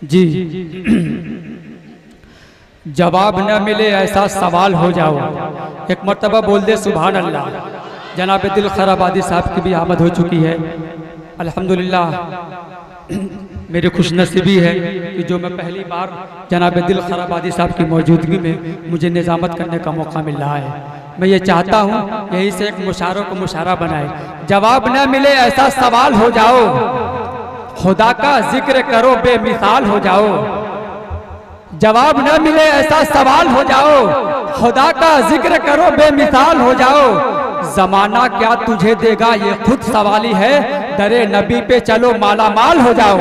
जी जवाब न मिले ऐसा सवाल हो जाओ। एक मर्तबा बोल दे सुभान अल्लाह। जनाब दिल खराबादी साहब की भी आमद हो चुकी है। अल्हम्दुलिल्लाह मेरी खुशनसीबी है कि जो मैं पहली बार जनाब दिल खराबादी साहब की मौजूदगी में मुझे निज़ामत करने का मौका मिल रहा है। मैं ये चाहता हूँ यहीं से एक मुशारों को मुशारा बनाए। जवाब न मिले ऐसा सवाल हो जाओ, खुदा का जिक्र करो बेमिसाल हो जाओ। जवाब न मिले ऐसा सवाल हो जाओ, खुदा का जिक्र करो बेमिसाल हो जाओ। जमाना क्या तुझे देगा ये खुद सवाली है, दरे नबी पे चलो माला माल हो जाओ।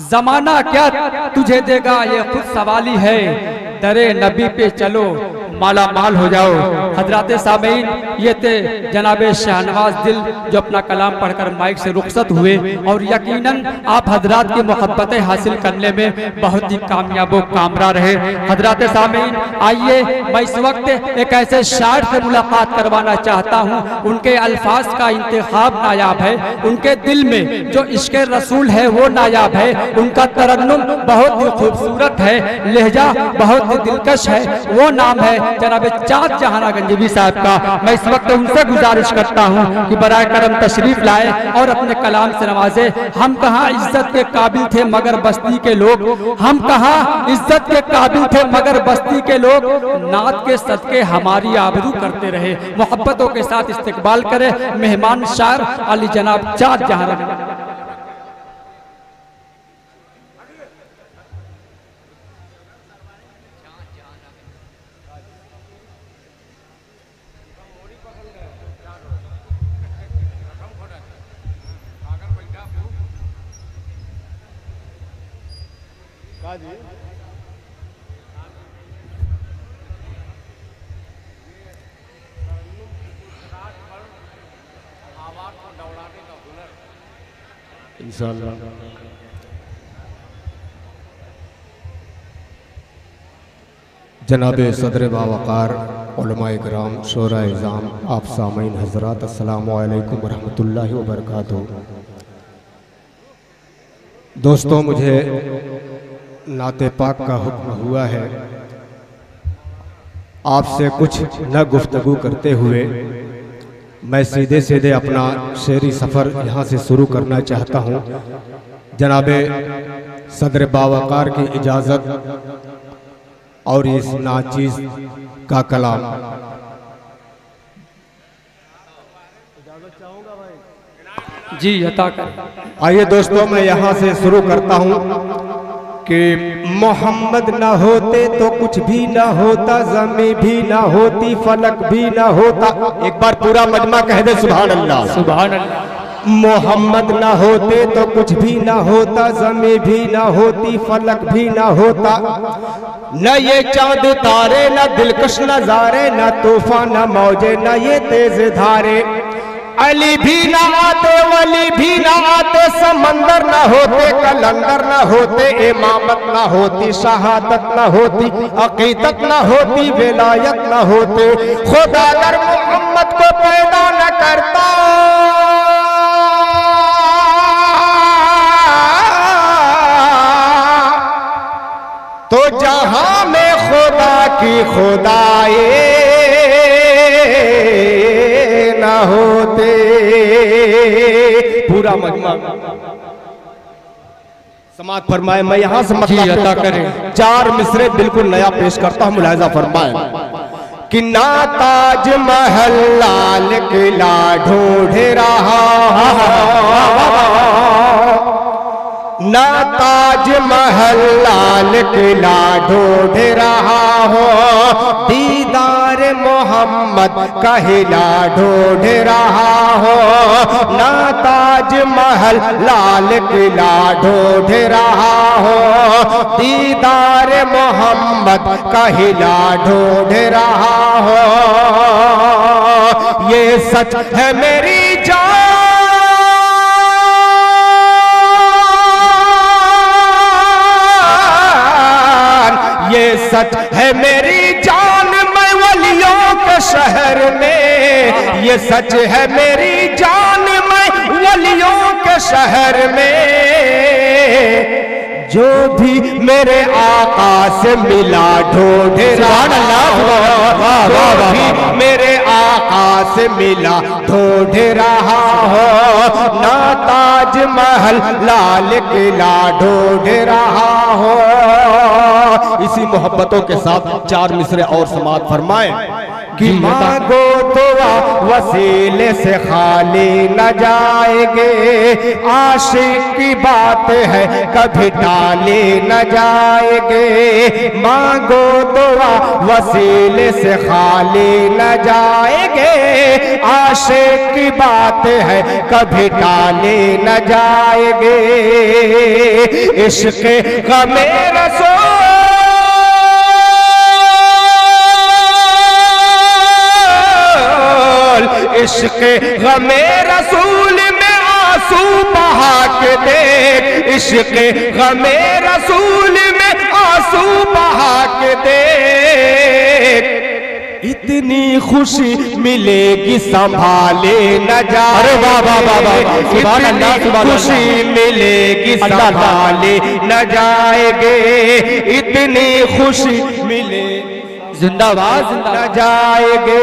जमाना क्या तुझे देगा ये खुद सवाली है, दरे नबी पे चलो माला माल हो जाओ। हजरात सामीन ये थे जनाब शाहनवाज दिल जो अपना कलाम पढ़कर माइक से रुखसत हुए और यकीनन आप हजरात की मोहब्बतें हासिल करने में बहुत ही कामयाब व कामरा रहे। हजरात सामीन आइए मैं इस वक्त एक ऐसे शायर से मुलाकात करवाना चाहता हूँ। उनके अल्फाज का इंतखाब नायाब है, उनके दिल में जो इश्क रसूल है वो नायाब है, उनका तरन्नुम बहुत ही खूबसूरत है, लहजा बहुत ही दिलकश है। वो नाम है जनाब चाँद जहाना गंजवी साहब का। मैं इस वक्त उनसे गुजारिश करता हूँ कि बराए करम तशरीफ लाए और अपने कलाम से नवाजे। हम कहाँ इज्जत के काबिल थे मगर बस्ती के लोग, हम कहाँ इज्जत के काबिल थे मगर बस्ती के लोग, नात के सदके हमारी आबरू करते रहे। मोहब्बतों के साथ इस्तकबाल करे मेहमान शायर अली जनाब चाँद जहाना। इंशाअल्लाह जनाब सदर बावकार उलमाए किराम शोरा इज़ाम आप सामीन हज़रात अस्सलामु अलैकुम वरहमतुल्लाहि वबरकातुहू। दोस्तों मुझे नाते पाक का हुक्म हुआ है आपसे कुछ न गुफ्तगू करते हुए मैं सीधे सीधे अपना शेरी सफ़र यहाँ से शुरू करना चाहता हूँ। जनाब सदर बावकार की इजाज़त और इस नाचीज़ का कलाम जी अता कर। आइए दोस्तों मैं यहाँ से शुरू करता हूँ कि मोहम्मद न होते तो कुछ भी न होता, ज़मीं भी न होती, फलक भी न होता। एक बार पूरा मजमा कह दे सुभान अल्लाह। सुभान अल्लाह। मोहम्मद न होते तो कुछ भी न होता, ज़मीं भी न होती, फलक भी न होता। न ये चांद तारे, न दिलकश नजारे, न तूफान न मौजे, न ये तेज धारे। अली भी न आते, वली भी न आते, समंदर न होते, कलंदर न होते, इमामत न होती, शहादत न होती, अकीदत न होती, विलायत न होते। खुदा अगर मोहम्मद को पैदा न करता तो जहां में खुदा की खुदाए न होते। पूरा मजमा समात फरमाए। मैं यहां से मतलब अता करें 4 मिसरे बिल्कुल नया पेश करता हूं, मुलाहिजा फरमाए कि ना ताज महल लाल किला ढूंढ रहा, ना ताज महल लाल किला ढूंढ रहा हो, दीदार मोहम्मद का हिला ढूंढ रहा हो। ना ताज महल लाल किला ढूंढ रहा हो, दीदार मोहम्मद का हिला ढूंढ रहा हो। ये सच है मेरी जान, ये सच है मेरी जान, मैं वलियों के शहर में। ये सच है मेरी जान, मैं वलियों के शहर में। जो भी मेरे आका से मिला ढूंढ रहा हो, जो भी मेरे आका से मिला ढूंढ रहा हो, ना ताज महल लाल किला ढूंढ रहा हो। इसी मोहब्बतों के साथ 4 मिसरे और समात फरमाए कि मांगो दुआ वसीले से खाली न जाएंगे, आशिक की बात है कभी टाले न जाएंगे। मांगो दुआ वसीले से खाली न जाएंगे, आशिक की बात है कभी टाले न जाएंगे। इश्क़ ग़मे रसूल इश्क़ ग़मे रसूल में आंसू बहा के देख, इश्क़ ग़मे रसूल में आंसू बहा के देख। इतनी खुशी मिलेगी संभाले न जाए, अरे वाह वाह वाह वाह, इतनी खुशी मिलेगी संभाले न जाएंगे, इतनी खुशी मिले जिंदाबाद न जाएंगे।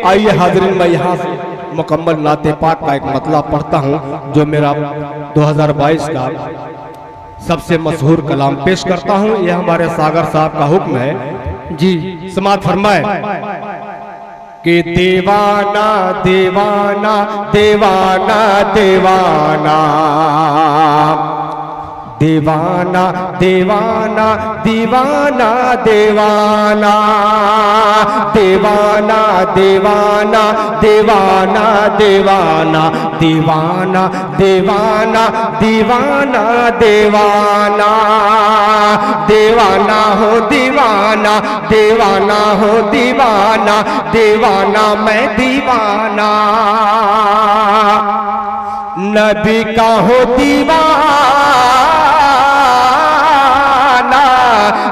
आइए हाज़रीन, मैं यहाँ से मुकम्मल नाते पाक का एक मतलब पढ़ता हूँ जो मेरा 2022 का सबसे मशहूर कलाम पेश करता हूँ। यह हमारे सागर साहब का हुक्म है जी। समात फरमाए कि दीवाना दीवाना दीवाना दीवाना दीवाना दीवाना दीवाना दीवाना दीवाना दीवाना दीवाना दीवाना दीवाना दीवाना दीवाना दीवाना दीवाना हो दीवाना दीवाना हो दीवाना दीवाना मैं दीवाना नबी का हो दीवाना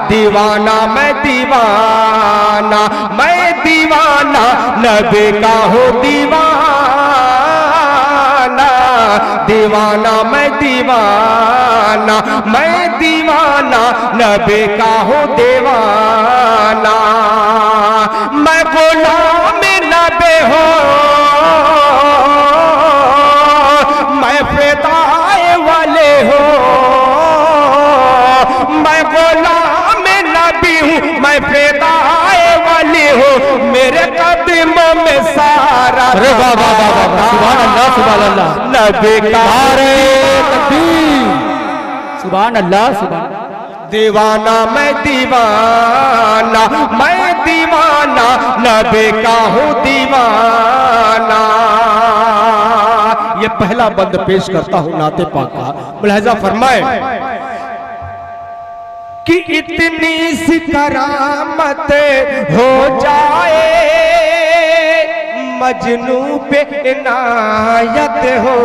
दीवाना मैं दीवाना नबी का हो दीवाना दीवाना मैं दीवाना नबी का हो दीवाना मैं गुलाम नबी हो मैं फिदाए वाले हो मैं गुलाम नबी हूँ मैं फिदाए वाली हूँ मेरे कदमों में सारा सुभान अल्लाह सुभान अल्लाह नबी का तकबीर सुभान अल्लाह सुभान दीवाना मैं दीवाना नबी का हूँ दीवाना। ये पहला बंद पेश करता हूँ नाते पाक का, मुलाहिजा फरमाए कि इतनी सी करामत हो जाए मजनू पे इनायत हो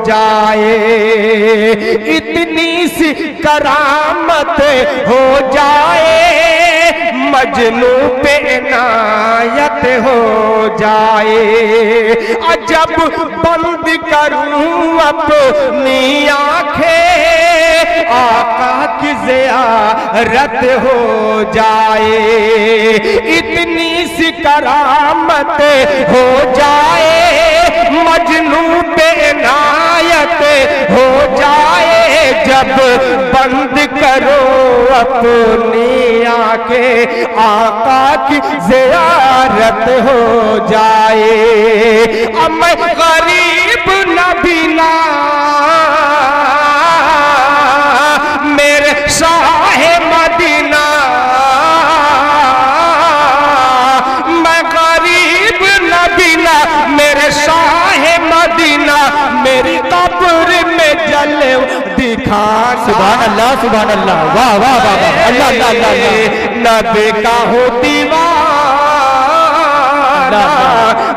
जाए इतनी सी करामत हो जाए मजनू पे इनायत हो जाए अजब बंद करूं अपनी आंखें आका की ज़ियारत हो जाए इतनी सी करामत हो जाए मजनू पे इनायत हो जाए जब बंद करो अपनी आंखें आका की ज़ियारत हो जाए अब मैं गरीब नबी ना मेरे शाह मदीना मैं गरीब नबी ना मेरे शाह मदीना मेरी कब्र में जले दिखा सुभान अल्लाह वाह वाह वाह अल्लाह अल्लाह अल्लाह नबी का हो दीवाना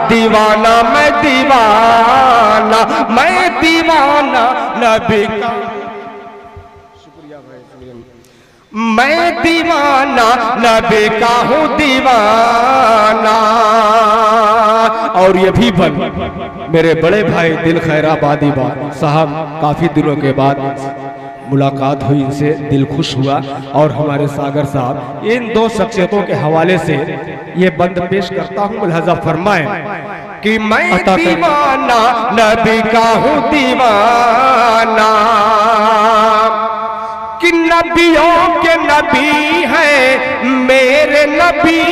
दीवाना मैं दीवाना नबी का मैं दीवाना नबी का हूँ दीवाना। और ये भी बन मेरे बड़े भाई दिल खैराबादी साहब काफी दिनों के बाद मुलाकात हुई, इनसे दिल खुश हुआ। और हमारे सागर साहब इन दो शख्सियतों के हवाले से ये बंद पेश करता हूँ। मुलाजा फरमाएं कि मैं दीवाना नबी का हूँ दीवाना, कि नबियों के नबी हैं मेरे नबी,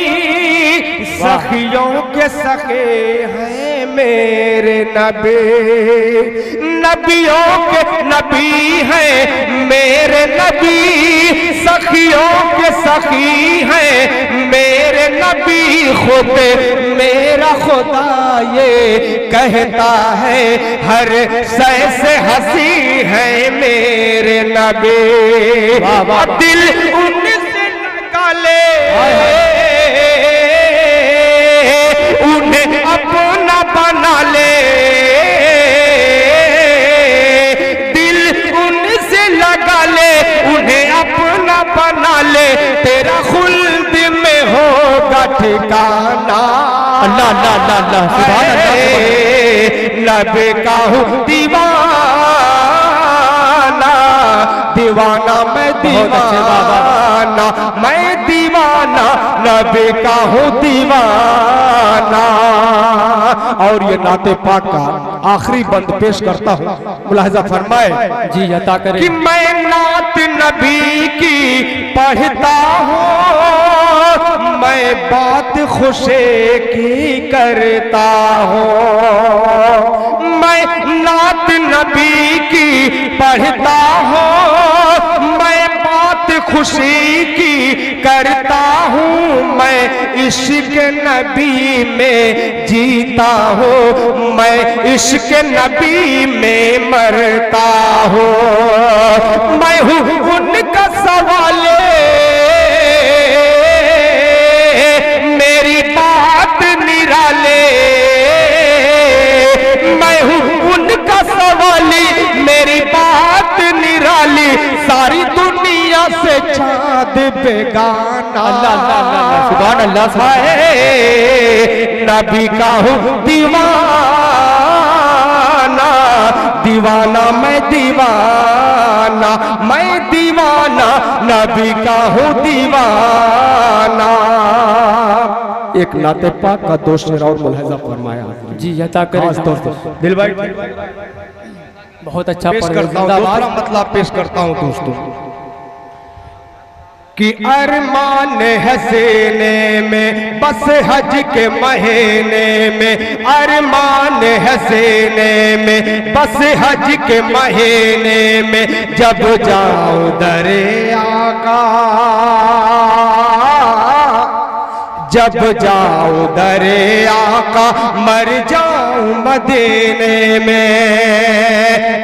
सखियों के सखे हैं मेरे नबी। नबियों के नबी हैं मेरे नबी, सखियों के सखी हैं मेरे नबी। खुद मेरा खुदा ये कहता है हर सै से हंसी है मेरे नबी। दिल उनसे लगा ले, उन्हें अपना बना ले, दिल उनसे लगा ले, उन्हें अपना बना ले, तेरा खुल्द में होगा ठिकाना। अल्लाह अल्लाह अल्लाह अल्लाह सुभान अल्लाह। नबी का हूँ दीवाना, दीवाना मैं दीवाना, मैं दीवाना नबी का हूँ दीवाना। और ये नाते पाक का आखिरी बंद पेश करता हूँ। मुलाहिजा फरमाए जी अता करें कि मैं नात नबी की पढ़ता हूँ, मैं बात खुशे की करता हूँ। मैं नात नबी की पढ़ता हूँ, मैं बात खुशी की करता हूँ। मैं इश्क नबी में जीता हूँ, मैं इश्क नबी में मरता हूँ। मैं हूँ उनका सवाले, मेरी बात निराले। मैं हूँ उनका सवाली, मेरी बात निराली, सारी दुनिया से चाँद बेगाना। अल्लाह अल्लाह अल्लाह सुभान अल्लाह सुभान। नबी का हूँ दीवाना, दीवाना मैं दीवाना, मैं दीवाना नबी का हूँ दीवाना। एक नाते पाक का दो शेर और मुलाहिजा फरमाया जी अता करें दिल भाई। बहुत अच्छा पेश करता हूँ, दूसरा मतलब पेश करता हूँ दोस्तों कि अरमान है सीने में बस हज के महीने में, अरमान है सीने में बस हज के महीने में, जब जाऊं दरे आका, जब जाऊं दरे आका, मर जाऊं मदीने में।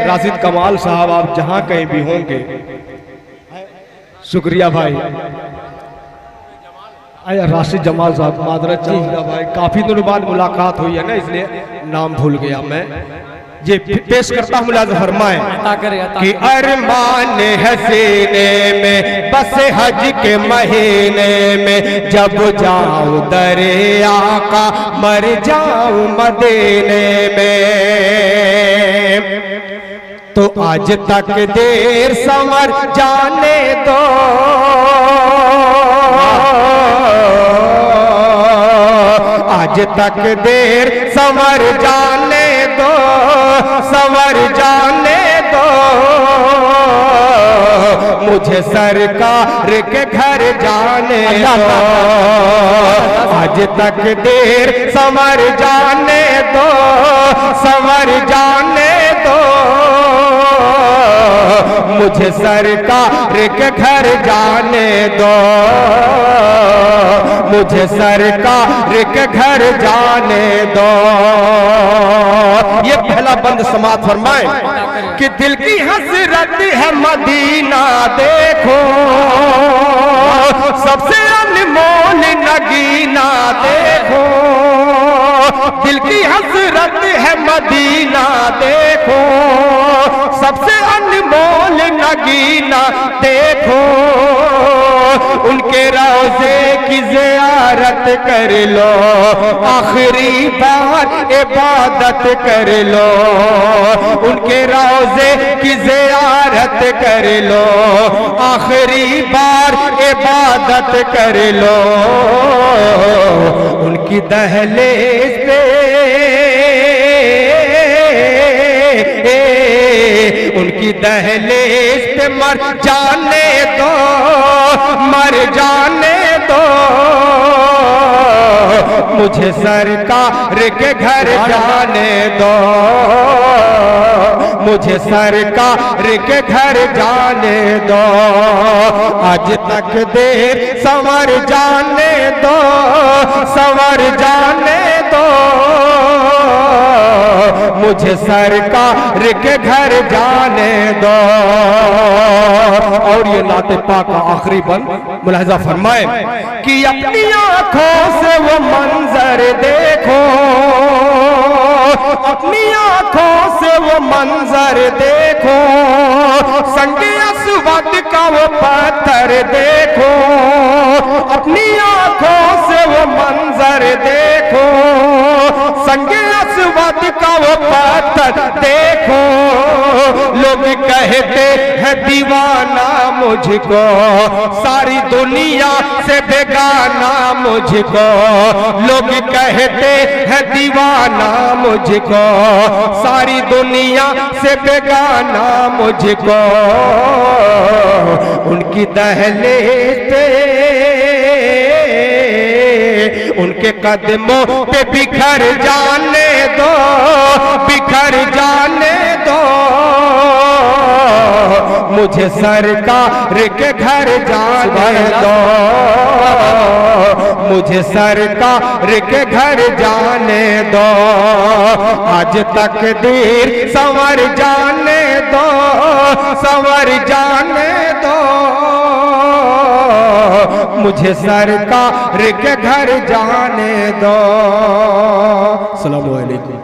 राशिद कमाल साहब आप जहां कहीं भी होंगे, शुक्रिया भाई। आया राशिद जमाल साहब मादरत चाहूँगा भाई, काफी दिनों बाद मुलाकात हुई है ना, इसलिए नाम भूल गया मैं। ये पेश करता हूँ मुलाज़ा फरमाएं कि अरमान है सीने में बस हज के महीने में, जब जाऊं दरे आका मर जाऊं मदीने में। तो आज तक देर संवर जाने दो, आज तक देर संवर जाने दो, संवर जाने दो, मुझे सरकार के घर जाने दो। आज तक देर संवर जाने दो, संवर जाने दो, मुझे सरकार के घर जाने दो, मुझे सरकार के घर जाने दो। ये पहला बंद समात फरमाए कि दिल की हसरत है मदीना देखो, सबसे अनमोल नगीना देखो, दिल की हसरत है मदीना देखो, सबसे अनमोल नगीना देखो, उनके रोज़े की ज़ियारत कर लो, आखिरी बार इबादत कर लो, उनके रोज़े की ज़ियारत कर लो, आखिरी बार इबादत कर लो, उनकी दहलीज पे, उनकी दहलीज पे मर जाने दो, मर जाने दो, मुझे सरकार के घर जाने दो, मुझे सरकार के घर जाने दो, आज तक देर संवर जाने दो, संवर जाने दो, मुझे सरकार के घर जाने दो। और ये नाते पाक का आखिरी बंद मुलाहिजा फरमाए कि अपनी आंखों से वो मंजर देखो, अपनी आंखों से वो मंजर देखो, संगे असवद का वो पत्थर देखो, अपनी आंखों से वो मंजर देखो, संगे असवद का वो पत्थर देखो, लोग कहते हैं दीवाना मुझको, सारी दुनिया से बेगाना मुझको, लोग कहते हैं दीवाना मुझको, सारी दुनिया से बेगाना मुझको, उनकी दहलीज पे, उनके कदमों पे बिखर जाने दो, बिखर जाने दो, मुझे सरकार के घर जाने दो, मुझे सरकार के घर जाने दो, आज तक देर संवर जाने दो, संवर जाने दो, मुझे सरकार के घर जाने दो। अस्सलामु अलैकुम।